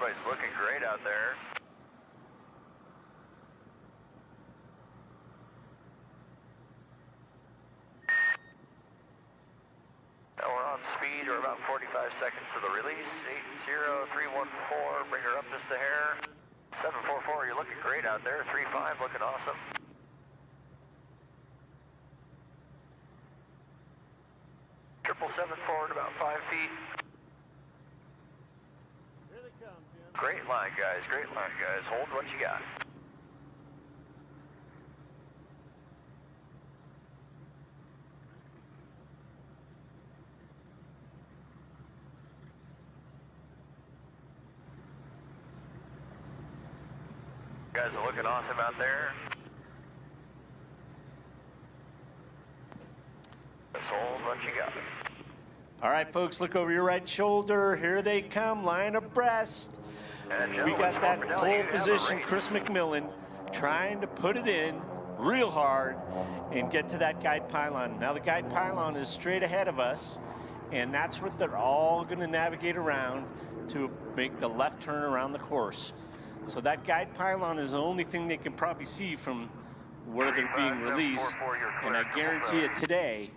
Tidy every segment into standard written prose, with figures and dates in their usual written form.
Everybody's looking great out there. Now we're on speed. We're about 45 seconds to the release. 80314. Bring her up just a hair. 744. You're looking great out there. 35. Looking awesome. Triple 7 forward about 5 feet. Here they come, Tim. Great line, guys. Great line, guys. Hold what you got. Guys are looking awesome out there. Just hold what you got. All right, folks, look over your right shoulder. Here they come, line abreast. We got that pole position, Chris McMillan, trying to put it in real hard and get to that guide pylon. Now the guide pylon is straight ahead of us, and that's what they're all going to navigate around to make the left turn around the course. So that guide pylon is the only thing they can probably see from where they're being released, and I guarantee you today,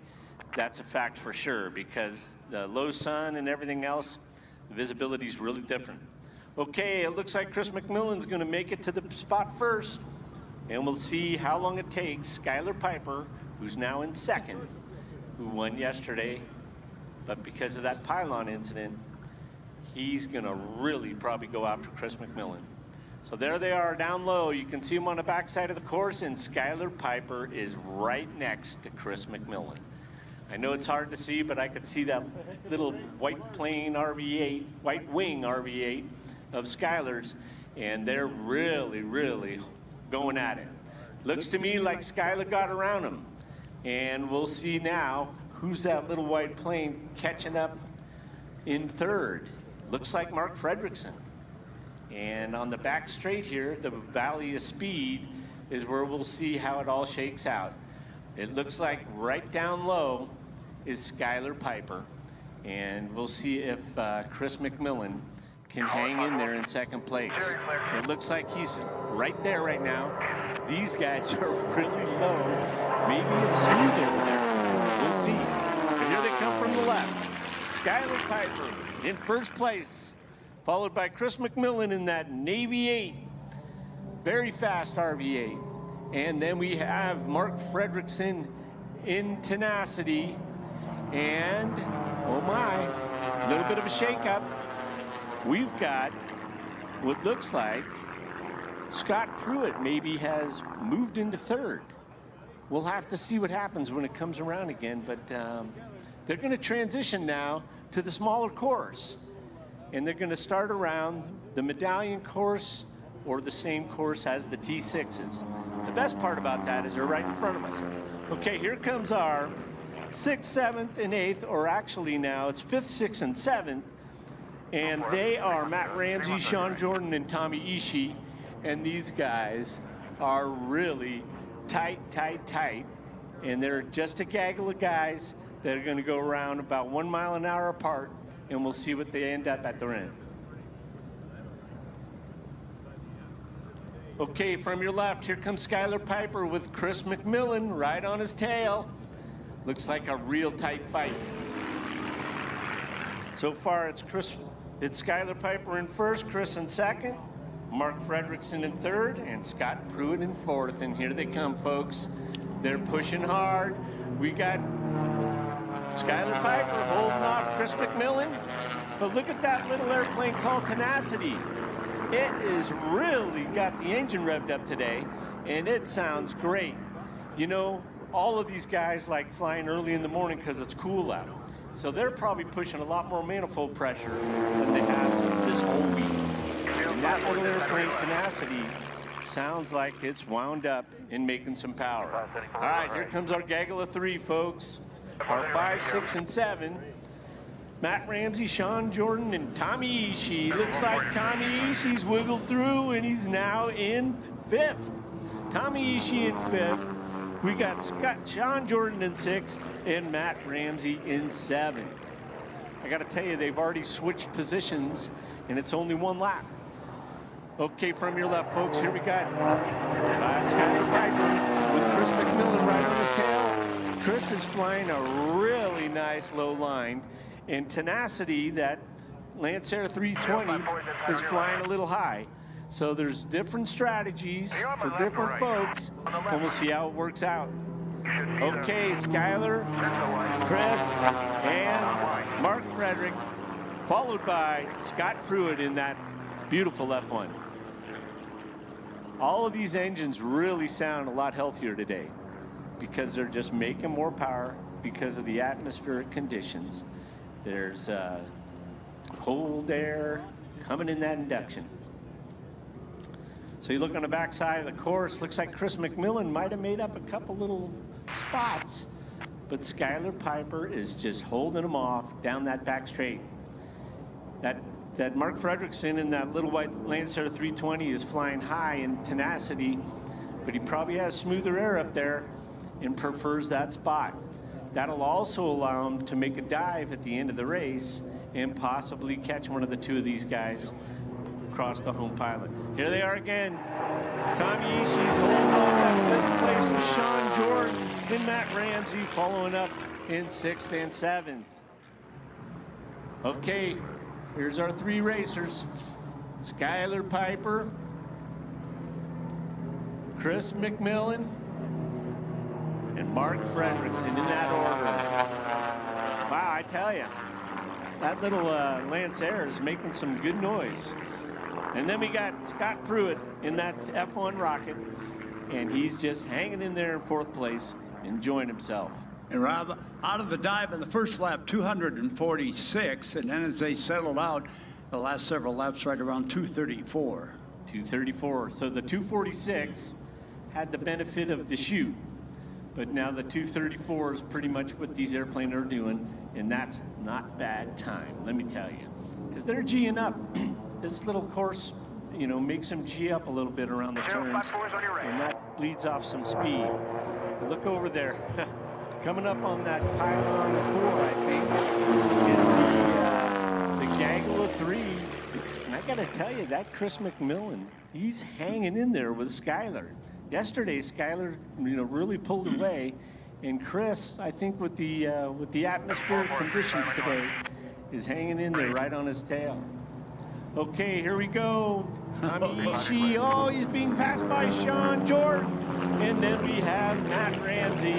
that's a fact for sure, because the low sun and everything else, the visibility is really different. Okay, it looks like Chris McMillan's going to make it to the spot first, and we'll see how long it takes Skylar Piper, who's now in second, who won yesterday, but because of that pylon incident, he's going to really probably go after Chris McMillan. So there they are down low. You can see them on the backside of the course, and Skylar Piper is right next to Chris McMillan. I know it's hard to see, but I could see that little white plane RV8, white wing RV8 of Skylar's, and they're really, really going at it. Looks to me like Skylar got around him, and we'll see now who's that little white plane catching up in third. Looks like Mark Fredrickson. And on the back straight here, the Valley of Speed is where we'll see how it all shakes out. It looks like right down low is Skylar Piper, and we'll see if Chris McMillan can hang in there in second place. It looks like he's right there right now. These guys are really low. Maybe it's smooth over there. We'll see. And here they come from the left. Skylar Piper in first place, followed by Chris McMillan in that Navy 8, very fast RV8. And then we have Mark Fredrickson in Tenacity. And, oh my, a little bit of a shakeup. We've got what looks like Scott Pruitt maybe has moved into third. We'll have to see what happens when it comes around again, but they're going to transition now to the smaller course. And they're going to start around the Medallion course or the same course as the T6s. The best part about that is they're right in front of us. Okay, here comes our 6th, 7th, and 8th, or actually now it's 5th, 6th, and 7th. And they are Matt Ramsey, Sean Jordan, and Tommy Ishii. And these guys are really tight, tight, tight. And they're just a gaggle of guys that are going to go around about 1 mile an hour apart, and we'll see what they end up at their end. Okay, from your left, here comes Skylar Piper with Chris McMillan right on his tail. Looks like a real tight fight. So far, it's Skylar Piper in first, Chris in second, Mark Fredrickson in third, and Scott Pruitt in fourth. And here they come, folks. They're pushing hard. We got Skylar Piper holding off Chris McMillan. But look at that little airplane called Tenacity. It is really got the engine revved up today, and it sounds great. You know, all of these guys like flying early in the morning because it's cool out. So they're probably pushing a lot more manifold pressure than they have this whole week. And that little airplane Tenacity sounds like it's wound up and making some power. All right, here comes our gaggle of three, folks. Our 5, 6, and 7. Matt Ramsey, Sean Jordan, and Tommy Ishii. Looks like Tommy Ishii's wiggled through, and he's now in 5th. Tommy Ishii in 5th. We got Sean Jordan in 6th, and Matt Ramsey in 7th. I got to tell you, they've already switched positions, and it's only 1 lap. Okay, from your left, folks, here we got Skylar Piper with Chris McMillan right on his tail. Chris is flying a really nice low line, and Tenacity, that Lancer 320, is flying a little high. So there's different strategies for different folks, and we'll see how it works out. Okay, Skylar, Chris, and Mark Frederick, followed by Scott Pruitt in that beautiful F1. All of these engines really sound a lot healthier today because they're just making more power because of the atmospheric conditions. There's cold air coming in that induction. So you look on the back side of the course, looks like Chris McMillan might have made up a couple little spots, but Skylar Piper is just holding them off down that back straight. That Mark Fredrickson in that little white Lancer 320 is flying high in Tenacity, but he probably has smoother air up there and prefers that spot. That'll also allow him to make a dive at the end of the race and possibly catch one of the two of these guys across the home pilot. Here they are again. Tommy Ishii's holding off that 5th place with Sean Jordan and Matt Ramsey following up in 6th and 7th. Okay, here's our 3 racers. Skylar Piper, Chris McMillan, and Mark Fredrickson in that order. Wow, I tell you, that little Lancer is making some good noise. And then we got Scott Pruitt in that F1 rocket, and he's just hanging in there in 4th place, enjoying himself. And Rob, out of the dive in the first lap, 246, and then as they settled out, the last several laps right around 234. 234. So the 246 had the benefit of the chute, but now the 234 is pretty much what these airplanes are doing, and that's not bad time, let me tell you, because they're G'ing up. This little course, you know, makes them G up a little bit around the turns, and that bleeds off some speed. But look over there. Coming up on that pylon 4, I think, is the gaggle of 3. And I got to tell you, that Chris McMillan, he's hanging in there with Skylar. Yesterday, Skylar, you know, really pulled away, and Chris, I think, with the atmospheric conditions today, is hanging in there right on his tail. Okay, here we go. Tommy Ishii, oh, he's being passed by Sean Jordan. And then we have Matt Ramsey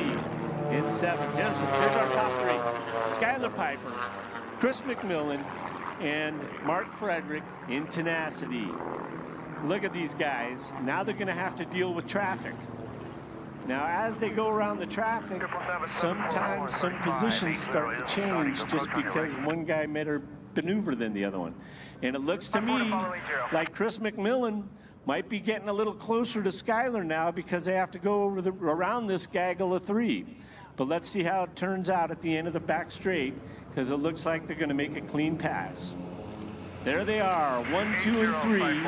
in 7th. Here's our top 3. Skylar Piper, Chris McMillan, and Mark Frederick in Tenacity. Look at these guys. Now they're going to have to deal with traffic. Now, as they go around the traffic, sometimes some positions start to change just because one guy made a maneuver than the other one. And it looks to me like Chris McMillan might be getting a little closer to Skylar now because they have to go over around this gaggle of 3. But let's see how it turns out at the end of the back straight, because it looks like they're going to make a clean pass. There they are, 1, 2, and 3,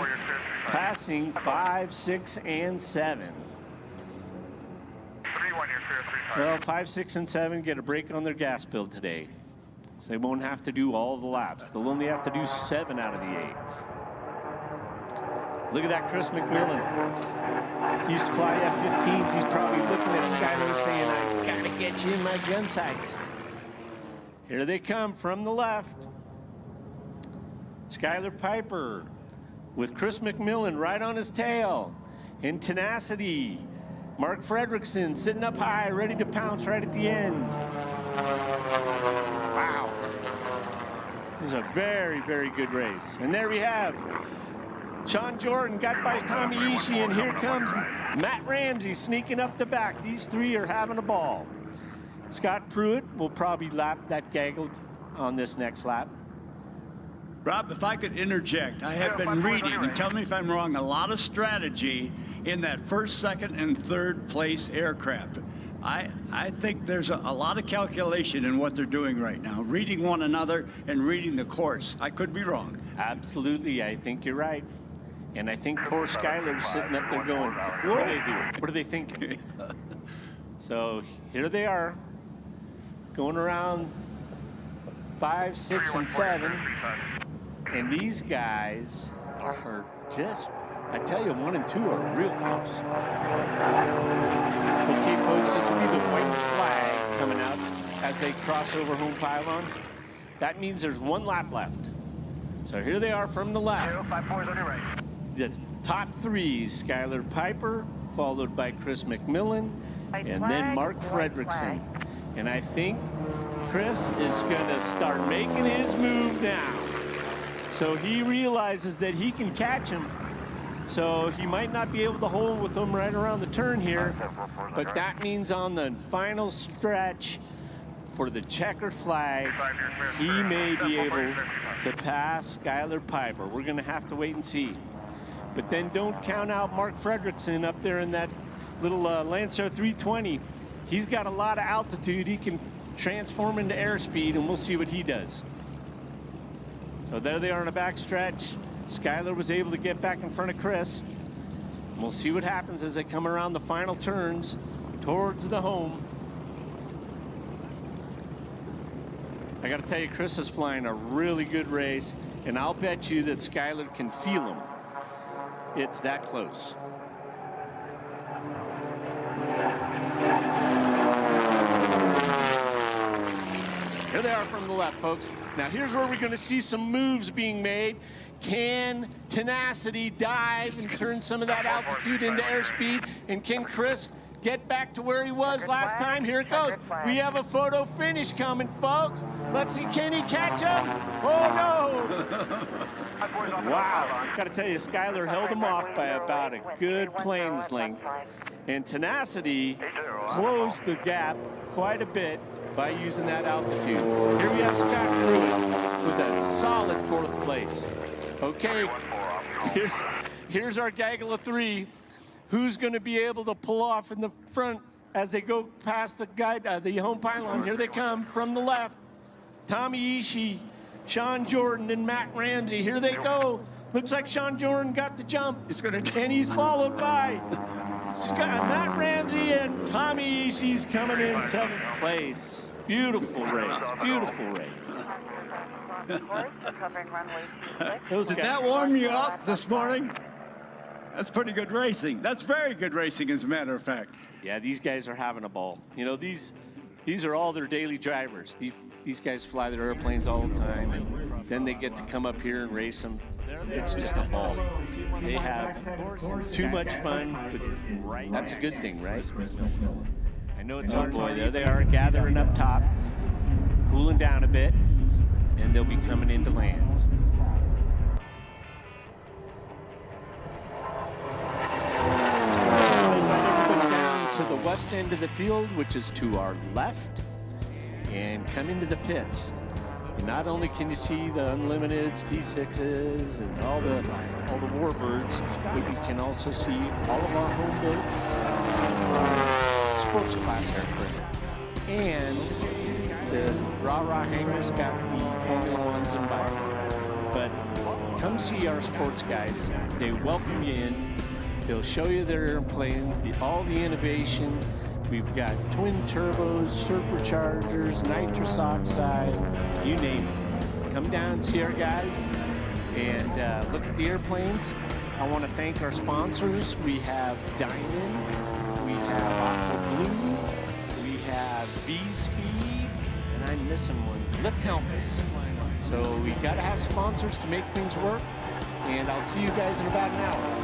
passing 5, 6, and 7. Well, 5, 6, and 7 get a break on their gas bill today. So they won't have to do all the laps. They'll only have to do 7 out of the 8. Look at that Chris McMillan. He used to fly F-15s. He's probably looking at Skylar saying, I gotta get you in my gun sights. Here they come from the left. Skylar Piper with Chris McMillan right on his tail. In Tenacity, Mark Fredrickson sitting up high, ready to pounce right at the end. Wow. This is a very, very good race. And there we have Sean Jordan got by Tommy Ishii, and here comes Matt Ramsey sneaking up the back. These 3 are having a ball. Scott Pruitt will probably lap that gaggle on this next lap. Rob, if I could interject, I have been reading, and tell me if I'm wrong, a lot of strategy in that 1st, 2nd, and 3rd place aircraft. I think there's a lot of calculation in what they're doing right now, reading one another and reading the course. I could be wrong. Absolutely, I think you're right. And I think poor Skylar's sitting up there going, what do they do? What are they thinking? So here they are, going around 5, 6, and 7. And these guys are just, I tell you, 1 and 2 are real close. Okay, folks, this will be the white flag coming out as they cross over home pylon. That means there's 1 lap left. So here they are from the left. 054 is on your right. The top 3, Skylar Piper, followed by Chris McMillan, and then Mark Fredrickson. And I think Chris is going to start making his move now. So he realizes that he can catch him. So he might not be able to hold with him right around the turn here, but that means on the final stretch for the checkered flag, he may be able to pass Skylar Piper. We're going to have to wait and see. But then don't count out Mark Fredrickson up there in that little Lancer 320. He's got a lot of altitude. He can transform into airspeed, and we'll see what he does. So there they are in the back stretch. Skylar was able to get back in front of Chris. And we'll see what happens as they come around the final turns towards the home. I got to tell you, Chris is flying a really good race, and I'll bet you that Skylar can feel him. It's that close. Here they are from the left, folks. Now here's where we're going to see some moves being made. Can Tenacity dive and turn some of that altitude into airspeed? And can Chris get back to where he was last time? Here it goes. We have a photo finish coming, folks. Let's see, can he catch him? Oh, no. Wow. Got to tell you, Skylar held him off by about a good plane's length. And Tenacity closed the gap quite a bit by using that altitude. Here we have Scott Pruitt with a solid 4th place. Okay, here's our gaggle of 3. Who's going to be able to pull off in the front as they go past the home pylon? Here they come from the left. Tommy Ishii, Sean Jordan, and Matt Ramsey. Here they go. Looks like Sean Jordan got the jump. And he's followed by Matt Ramsey, and Tommy Ishii's coming in 7th place. Beautiful race. Beautiful race. Did that warm you up this morning? That's pretty good racing. That's very good racing, as a matter of fact. Yeah, these guys are having a ball. You know, these are all their daily drivers. These guys fly their airplanes all the time, and then they get to come up here and race them. It's just a ball. They have too much fun, but that's a good thing, right? I know it's our boy. There they are, gathering up top, cooling down a bit, and they'll be coming into land. To the west end of the field, which is to our left, and come into the pits. And not only can you see the Unlimiteds, T6s, and all the Warbirds, but you can also see all of our home-built sports class aircraft. And the rah-rah hangars got the Formula Ones and Biplans. But come see our sports guys. They welcome you in. They'll show you their airplanes, all the innovation. We've got twin turbos, superchargers, nitrous oxide, you name it. Come down and see our guys and look at the airplanes. I want to thank our sponsors. We have Diamond, we have Aqua Blue, we have V-Speed, and I'm missing one, Lift Helmets. So we got to have sponsors to make things work, and I'll see you guys in about an hour.